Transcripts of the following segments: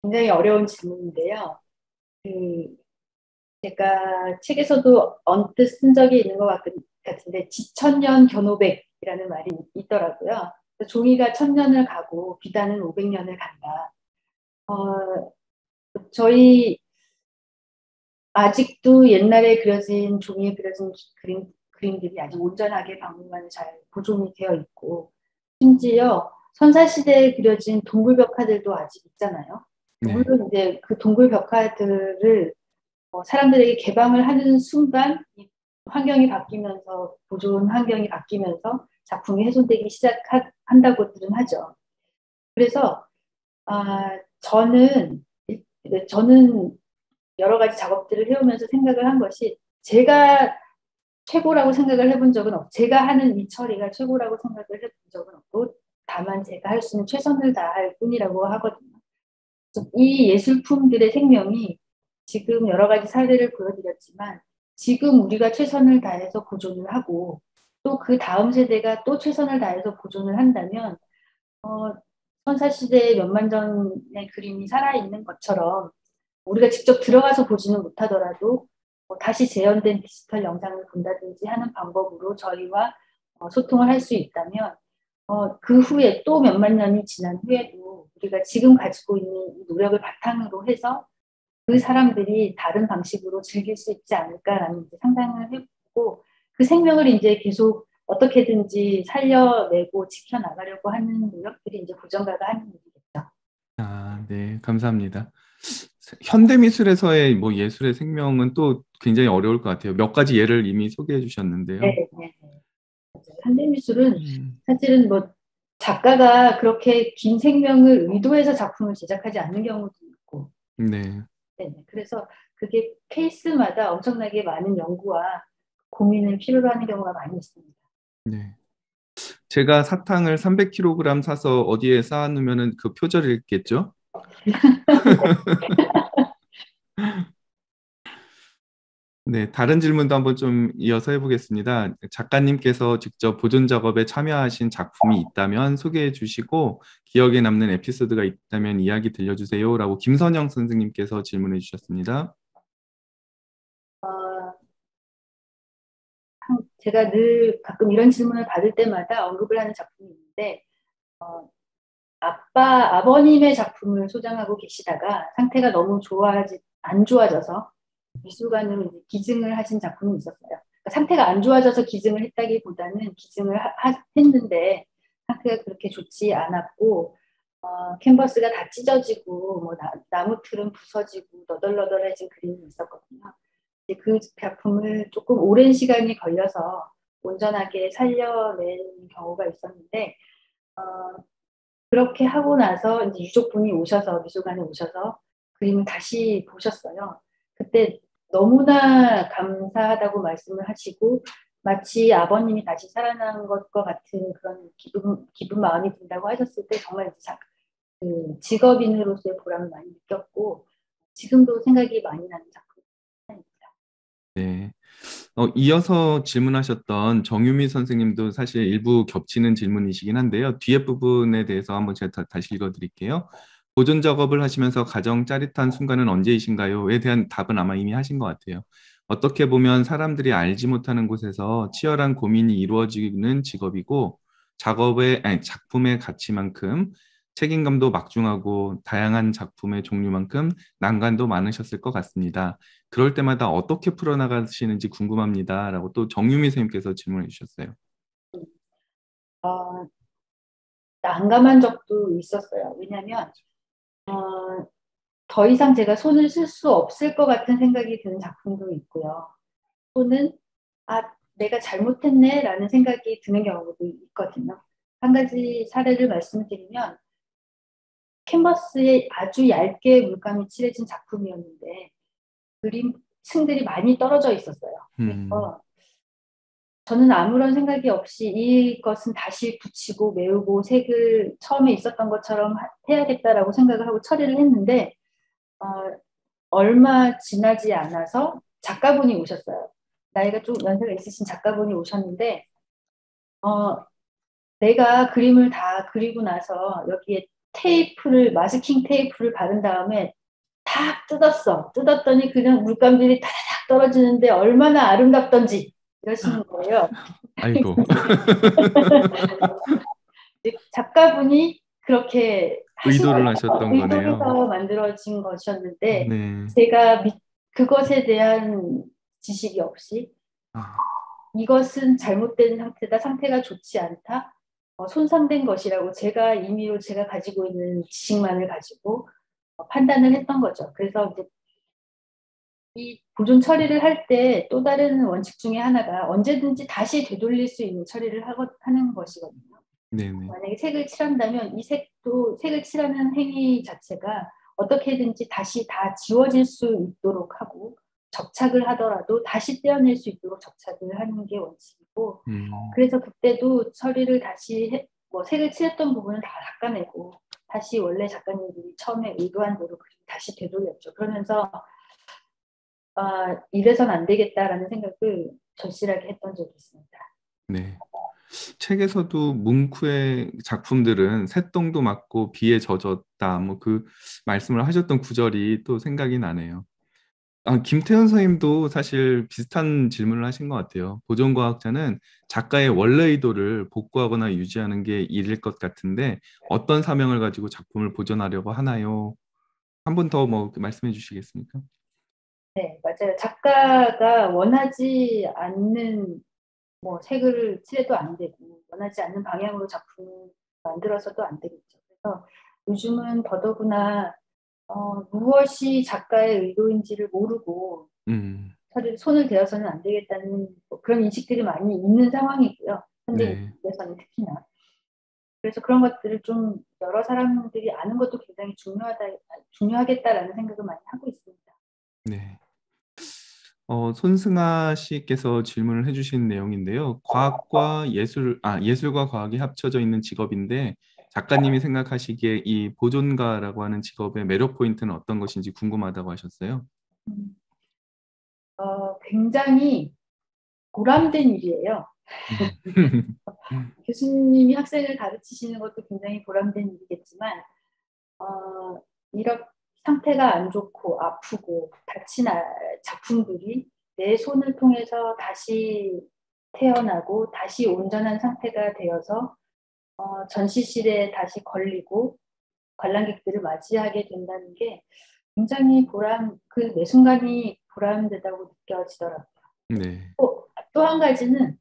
굉장히 어려운 질문인데요. 그 제가 책에서도 언뜻 쓴 적이 있는 것 같은데 지천년 견오백이라는 말이 있더라고요. 종이가 1000년을 가고 비단은 500년을 간다. 어, 저희 아직도 옛날에 그려진 종이에 그려진 그림들이 아주 온전하게 박물관에 잘 보존이 되어 있고 심지어 선사시대에 그려진 동굴 벽화들도 아직 있잖아요. 네. 물론 이제 그 동굴 벽화들을 사람들에게 개방을 하는 순간 이 환경이 바뀌면서 보존 환경이 바뀌면서 작품이 훼손되기 시작한다고들은 하죠. 그래서 저는 여러 가지 작업들을 해오면서 생각을 한 것이 제가 최고라고 생각을 해본 적은 없고 제가 하는 이 처리가 최고라고 생각을 해본 적은 없고 다만 제가 할 수 있는 최선을 다할 뿐이라고 하거든요. 이 예술품들의 생명이 지금 여러 가지 사례를 보여드렸지만 지금 우리가 최선을 다해서 보존을 하고 또 그 다음 세대가 또 최선을 다해서 보존을 한다면 어, 선사시대의 몇만 전의 그림이 살아있는 것처럼 우리가 직접 들어가서 보지는 못하더라도 다시 재현된 디지털 영상을 본다든지 하는 방법으로 저희와 소통을 할 수 있다면 그 후에 또 몇만 년이 지난 후에도 우리가 지금 가지고 있는 이 노력을 바탕으로 해서 그 사람들이 다른 방식으로 즐길 수 있지 않을까라는 이제 상상을 해보고 그 생명을 이제 계속 어떻게든지 살려내고 지켜나가려고 하는 노력들이 이제 고전가가 하는 일이겠죠. 아, 네, 감사합니다. 현대미술에서의 뭐 예술의 생명은 또 굉장히 어려울 것 같아요. 몇 가지 예를 이미 소개해 네, 주셨는데요. 네, 네. 맞아요. 현대미술은 음, 사실은 뭐 작가가 그렇게 긴 생명을 의도해서 작품을 제작하지 않는 경우도 있고, 네, 네, 네. 그래서 그게 케이스마다 엄청나게 많은 연구와 고민을 필요로 하는 경우가 많이 있습니다. 네. 제가 사탕을 300kg 사서 어디에 쌓아놓으면은 그 표절이 있겠죠? 네, 다른 질문도 한번 좀 이어서 해보겠습니다. 작가님께서 직접 보존 작업에 참여하신 작품이 있다면 소개해 주시고 기억에 남는 에피소드가 있다면 이야기 들려주세요라고 김선영 선생님께서 질문해 주셨습니다. 어, 제가 늘 가끔 이런 질문을 받을 때마다 언급을 하는 작품이 있는데, 아버님의 작품을 소장하고 계시다가 상태가 너무 안 좋아져서 미술관으로 이제 기증을 하신 작품이 있었어요. 그러니까 상태가 안 좋아져서 기증을 했다기보다는 했는데 상태가 그렇게 좋지 않았고 캔버스가 다 찢어지고 뭐 나무 틀은 부서지고 너덜너덜해진 그림이 있었거든요. 이제 그 작품을 조금 오랜 시간이 걸려서 온전하게 살려낸 경우가 있었는데 그렇게 하고 나서 이제 유족분이 오셔서 미술관에 오셔서 그림을 다시 보셨어요. 그때 너무나 감사하다고 말씀을 하시고 마치 아버님이 다시 살아난 것과 같은 그런 기쁜 마음이 든다고 하셨을 때 정말 그 직업인으로서의 보람을 많이 느꼈고 지금도 생각이 많이 나는 작품입니다. 네. 이어서 질문하셨던 정유미 선생님도 사실 일부 겹치는 질문이시긴 한데요. 뒤에 부분에 대해서 한번 제가 다시 읽어드릴게요. 보존 작업을 하시면서 가장 짜릿한 순간은 언제이신가요?에 대한 답은 아마 이미 하신 것 같아요. 어떻게 보면 사람들이 알지 못하는 곳에서 치열한 고민이 이루어지는 직업이고 아니, 작품의 가치만큼 책임감도 막중하고 다양한 작품의 종류만큼 난관도 많으셨을 것 같습니다. 그럴 때마다 어떻게 풀어나가시는지 궁금합니다라고 또 정유미 선생님께서 질문해 주셨어요. 어, 난감한 적도 있었어요. 왜냐하면 더 이상 제가 손을 쓸 수 없을 것 같은 생각이 드는 작품도 있고요. 또는 아, 내가 잘못했네라는 생각이 드는 경우도 있거든요. 한 가지 사례를 말씀드리면 캔버스에 아주 얇게 물감이 칠해진 작품이었는데 그림 층들이 많이 떨어져 있었어요. 음, 그래서 저는 아무런 생각이 없이 이것은 다시 붙이고 메우고 색을 처음에 있었던 것처럼 해야겠다라고 생각을 하고 처리를 했는데 어, 얼마 지나지 않아서 작가분이 오셨어요. 나이가 좀 연세가 있으신 작가분이 오셨는데 어, 내가 그림을 다 그리고 나서 여기에 마스킹 테이프를 바른 다음에 탁 뜯었어. 뜯었더니 그냥 물감들이 탁 떨어지는데 얼마나 아름답던지 이러시는 거예요. 아이고. 작가분이 그렇게 하신 의도를 거죠. 하셨던 거네요. 의도해서 만들어진 것이었는데 네. 제가 그것에 대한 지식이 없이 아, 이것은 잘못된 상태다, 상태가 좋지 않다, 손상된 것이라고 제가 임의로 제가 가지고 있는 지식만을 가지고 판단을 했던 거죠. 그래서 이제 이 보존 처리를 할 때 또 다른 원칙 중에 하나가 언제든지 다시 되돌릴 수 있는 처리를 하는 것이거든요. 네네. 만약에 색을 칠한다면 이 색을 칠하는 행위 자체가 어떻게든지 다시 다 지워질 수 있도록 하고 접착을 하더라도 다시 떼어낼 수 있도록 접착을 하는 게 원칙이고 음, 그래서 그때도 처리를 다시 뭐 색을 칠했던 부분은 다 닦아내고 다시 원래 작가님들이 처음에 의도한 대로 다시 되돌렸죠. 그러면서 이래선 안 되겠다라는 생각을 절실하게 했던 적이 있습니다. 네. 책에서도 뭉크의 작품들은 새똥도 맞고 비에 젖었다. 뭐 그 말씀을 하셨던 구절이 또 생각이 나네요. 김태현 선생님도 사실 비슷한 질문을 하신 것 같아요. 보존과학자는 작가의 원래 의도를 복구하거나 유지하는 게 일일 것 같은데 어떤 사명을 가지고 작품을 보존하려고 하나요? 한 번 더 뭐 말씀해 주시겠습니까? 네, 맞아요. 작가가 원하지 않는 뭐 색을 칠해도 안 되고 원하지 않는 방향으로 작품을 만들어서도 안 되겠죠. 그래서 요즘은 더더구나 무엇이 작가의 의도인지를 모르고 음, 손을 대어서는 안 되겠다는 뭐 그런 인식들이 많이 있는 상황이고요. 네, 현대인에서는 특히나. 그래서 그런 것들을 좀 여러 사람들이 아는 것도 굉장히 중요하겠다라는 생각을 많이 하고 있습니다. 네. 손승아 씨께서 질문을 해주신 내용인데요. 예술과 과학이 합쳐져 있는 직업인데 작가님이 생각하시기에 이 보존가라고 하는 직업의 매력 포인트는 어떤 것인지 궁금하다고 하셨어요. 음, 굉장히 보람된 일이에요. 음. 교수님이 학생을 가르치시는 것도 굉장히 보람된 일이겠지만, 이런 상태가 안 좋고 아프고 다친 작품들이 내 손을 통해서 다시 태어나고 다시 온전한 상태가 되어서 전시실에 다시 걸리고 관람객들을 맞이하게 된다는 게 굉장히 그 매 순간이 보람되다고 느껴지더라고요. 네, 또 한 가지는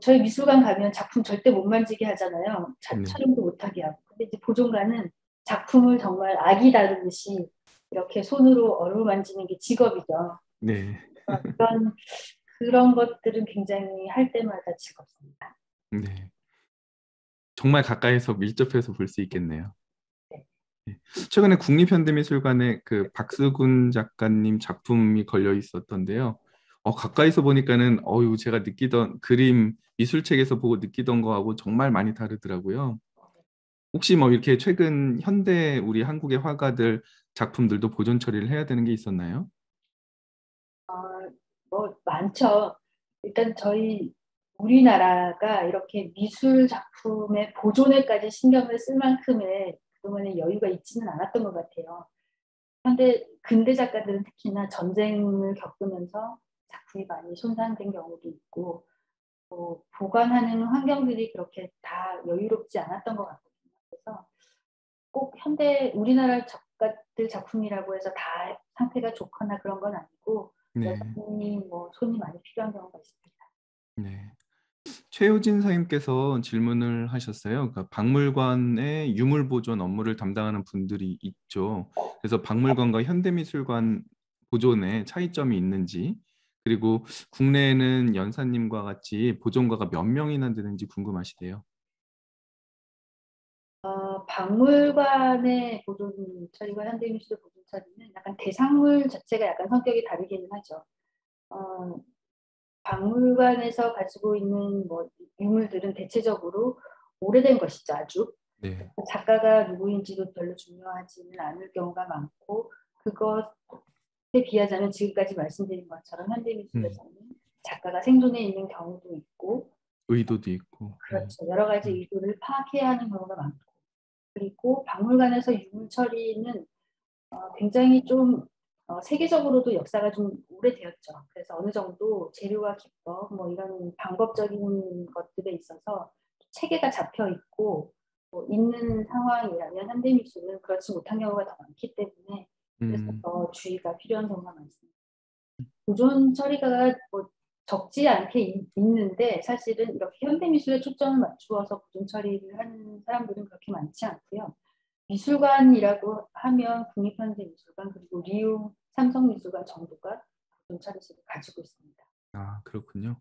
저희 미술관 가면 작품 절대 못 만지게 하잖아요. 네, 촬영도 못하게 하고. 근데 이제 보존가는 작품을 정말 아기 다루듯이 이렇게 손으로 어루만지는 게 직업이죠. 네, 그런, 그런 것들은 굉장히 할 때마다 즐겁습니다. 네. 정말 가까이서 밀접해서 볼 수 있겠네요. 네. 네. 최근에 국립현대미술관에 그 박수근 작가님 작품이 걸려 있었던데요. 가까이서 보니까는 제가 느끼던 그림 미술책에서 보고 느끼던 거하고 정말 많이 다르더라고요. 혹시 뭐 이렇게 최근 현대 우리 한국의 화가들 작품들도 보존 처리를 해야 되는 게 있었나요? 어, 뭐 많죠. 일단 우리나라가 이렇게 미술 작품의 보존에까지 신경을 쓸 만큼의 그동안의 여유가 있지는 않았던 것 같아요. 근대 작가들은 특히나 전쟁을 겪으면서 작품이 많이 손상된 경우도 있고, 또 보관하는 환경들이 그렇게 다 여유롭지 않았던 것 같거든요. 그래서 꼭 우리나라 작가들 작품이라고 해서 다 상태가 좋거나 그런 건 아니고, 네, 여전히 뭐 손이 많이 필요한 경우가 있습니다. 네. 최효진 선생님께서 질문을 하셨어요. 그러니까 박물관의 유물 보존 업무를 담당하는 분들이 있죠. 그래서 박물관과 현대미술관 보존에 차이점이 있는지, 그리고 국내에는 연사님과 같이 보존가가 몇 명이나 되는지 궁금하시대요. 박물관의 보존 처리와 현대미술 보존 처리는 약간 대상물 자체가 약간 성격이 다르기는 하죠. 어, 박물관에서 가지고 있는 뭐 유물들은 대체적으로 오래된 것이죠, 아주. 네, 작가가 누구인지도 별로 중요하지는 않을 경우가 많고, 그것에 비하자면 지금까지 말씀드린 것처럼 음, 현대미술에서는 작가가 생존해 있는 경우도 있고, 의도도 있고. 그렇죠. 여러 가지 음, 의도를 파악해야 하는 경우가 많고, 그리고 박물관에서 유물 처리는 굉장히 좀 세계적으로도 역사가 좀 오래되었죠. 그래서 어느 정도 재료와 기법, 뭐 이런 방법적인 것들에 있어서 체계가 잡혀 있고 뭐 있는 상황이라면 현대미술은 그렇지 못한 경우가 더 많기 때문에 그래서 음, 더 주의가 필요한 경우가 많습니다. 보존 처리가 뭐 적지 않게 있는데 사실은 이렇게 현대미술에 초점을 맞추어서 보존 처리를 하는 사람들은 그렇게 많지 않고요. 미술관이라고 하면 국립현대미술관 그리고 리움 삼성미술관 정도가 보존 처리실을 가지고 있습니다. 아, 그렇군요.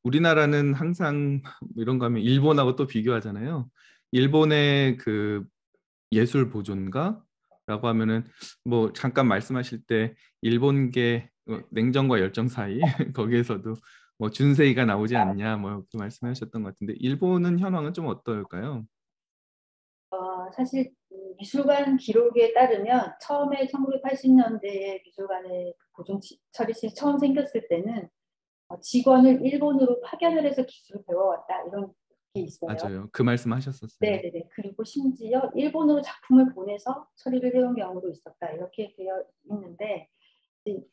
우리나라는 항상 이런 거 하면 일본하고 또 비교하잖아요. 일본의 그 예술 보존가라고 하면은 뭐 잠깐 말씀하실 때 일본계 냉정과 열정 사이 거기에서도 뭐 준세이가 나오지 않냐 뭐 그 말씀하셨던 것 같은데 일본은 현황은 좀 어떨까요? 사실 미술관 기록에 따르면 처음에 1980년대에 미술관의 보존 처리실이 처음 생겼을 때는 직원을 일본으로 파견을 해서 기술을 배워왔다 이런 게 있어요. 맞아요. 그 말씀 하셨었어요. 네네네. 그리고 심지어 일본으로 작품을 보내서 처리를 해온 경우도 있었다 이렇게 되어 있는데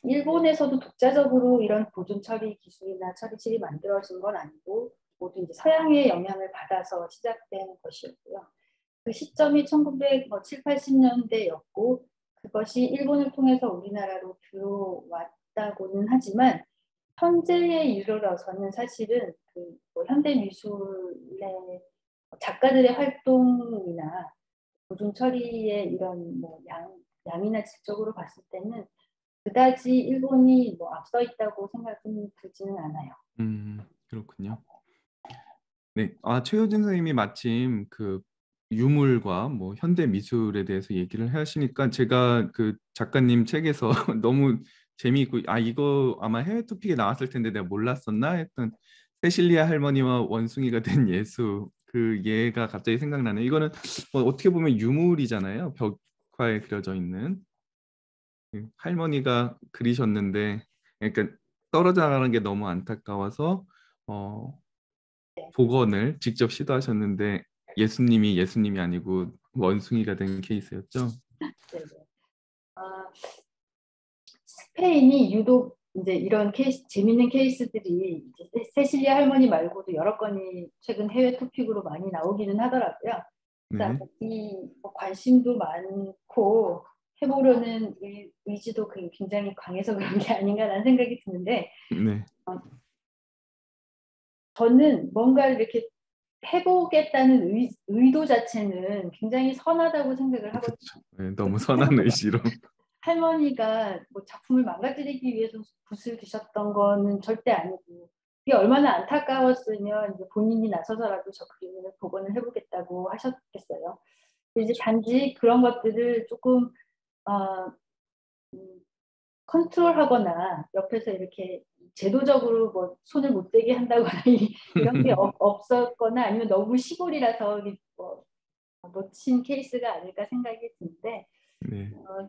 일본에서도 독자적으로 이런 보존 처리 기술이나 처리실이 만들어진 건 아니고 모두 이제 서양의 영향을 받아서 시작된 것이었고요. 그 시점이 1970, 80년대였고 그것이 일본을 통해서 우리나라로 들어왔다고는 하지만 현재에 이르러서는 사실은 그뭐 현대 미술의 작가들의 활동이나 보존 처리의 이런 뭐 양이나 질적으로 봤을 때는 그다지 일본이 뭐 앞서 있다고 생각은 들지는 않아요. 그렇군요. 네, 최효진 선생님이 마침 그 유물과 뭐 현대 미술에 대해서 얘기를 하시니까 제가 그 작가님 책에서 너무 재미있고 이거 아마 해외 토픽에 나왔을 텐데 내가 몰랐었나 했던 세실리아 할머니와 원숭이가 된 예수 그 예가 갑자기 생각나네요. 이거는 뭐 어떻게 보면 유물이잖아요. 벽화에 그려져 있는 할머니가 그리셨는데 그러니까 떨어져 나가는 게 너무 안타까워서 어, 복원을 직접 시도하셨는데 예수님이 아니고 원숭이가 된 케이스였죠. 네네. 아, 스페인이 유독 이제 이런 케이스, 재밌는 케이스들이 이제 세실리아 할머니 말고도 여러 건이 최근 해외 토픽으로 많이 나오기는 하더라고요. 그래서 네, 뭐 관심도 많고 해보려는 의지도 굉장히 강해서 그런 게 아닌가라는 생각이 드는데 네, 어, 저는 뭔가 이렇게 해보겠다는 의도 자체는 굉장히 선하다고 생각을 그렇죠. 하거든요. 네, 너무 선한 의지로. 할머니가 뭐 작품을 망가뜨리기 위해서 붓을 드셨던 거는 절대 아니고 그게 얼마나 안타까웠으면 이제 본인이 나서서라도 저 그림을 복원을 해보겠다고 하셨겠어요. 이제 그렇죠. 단지 그런 것들을 조금 어, 음, 컨트롤하거나 옆에서 이렇게 제도적으로 뭐 손을 못 대게 한다거나 이런 게 없었거나 아니면 너무 시골이라서 뭐 놓친 케이스가 아닐까 생각이 드는데 네, 어,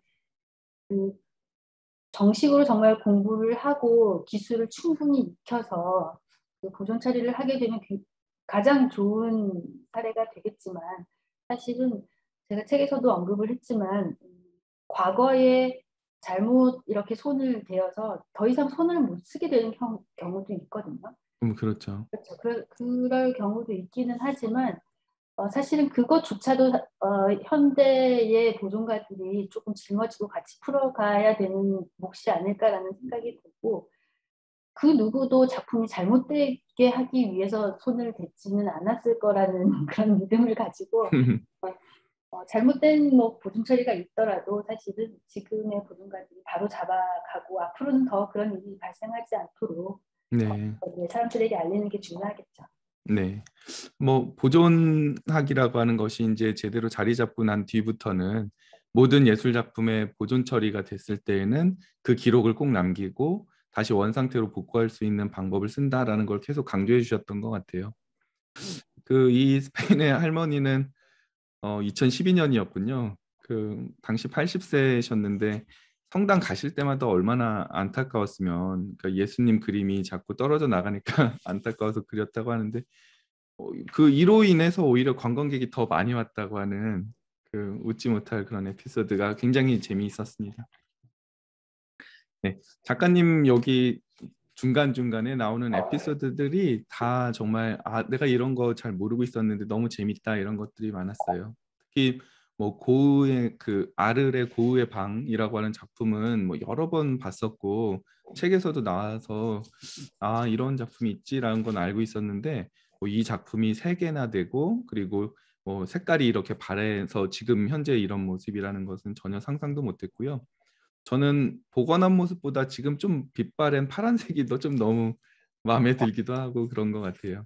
그 정식으로 정말 공부를 하고 기술을 충분히 익혀서 그 보존 처리를 하게 되면 가장 좋은 사례가 되겠지만 사실은 제가 책에서도 언급을 했지만 과거에 잘못 이렇게 손을 대어서 더 이상 손을 못 쓰게 되는 경우도 있거든요. 그렇죠. 그렇죠. 그럴 경우도 있기는 하지만 사실은 그것조차도 현대의 보존가들이 조금 짊어지고 같이 풀어가야 되는 몫이 아닐까라는 생각이 들고 그 누구도 작품이 잘못되게 하기 위해서 손을 댔지는 않았을 거라는 그런 믿음을 가지고 어, 잘못된 뭐 보존 처리가 있더라도 사실은 지금의 보존가들이 바로 잡아가고 앞으로는 더 그런 일이 발생하지 않도록 네, 사람들에게 알리는 게 중요하겠죠. 네. 뭐 보존학이라고 하는 것이 이제 제대로 자리 잡고 난 뒤부터는 모든 예술 작품의 보존 처리가 됐을 때에는 그 기록을 꼭 남기고 다시 원상태로 복구할 수 있는 방법을 쓴다라는 걸 계속 강조해 주셨던 것 같아요. 그 이 스페인의 할머니는 2012년이었군요. 그 당시 80세셨는데 성당 가실 때마다 얼마나 안타까웠으면 그러니까 예수님 그림이 자꾸 떨어져 나가니까 안타까워서 그렸다고 하는데 그 이로 인해서 오히려 관광객이 더 많이 왔다고 하는 그 웃지 못할 그런 에피소드가 굉장히 재미있었습니다. 네, 작가님 여기 중간중간에 나오는 에피소드들이 다 정말 내가 이런 거 잘 모르고 있었는데 너무 재밌다 이런 것들이 많았어요. 특히 뭐 고우의 그 아르의 고우의 방이라고 하는 작품은 뭐 여러 번 봤었고 책에서도 나와서 이런 작품이 있지라는 건 알고 있었는데 뭐이 작품이 세 개나 되고 그리고 뭐 색깔이 이렇게 발해서 지금 현재 이런 모습이라는 것은 전혀 상상도 못했고요. 저는 복원한 모습보다 지금 좀 빛바랜 파란색이 더 좀 너무 마음에 들기도 하고 그런 것 같아요.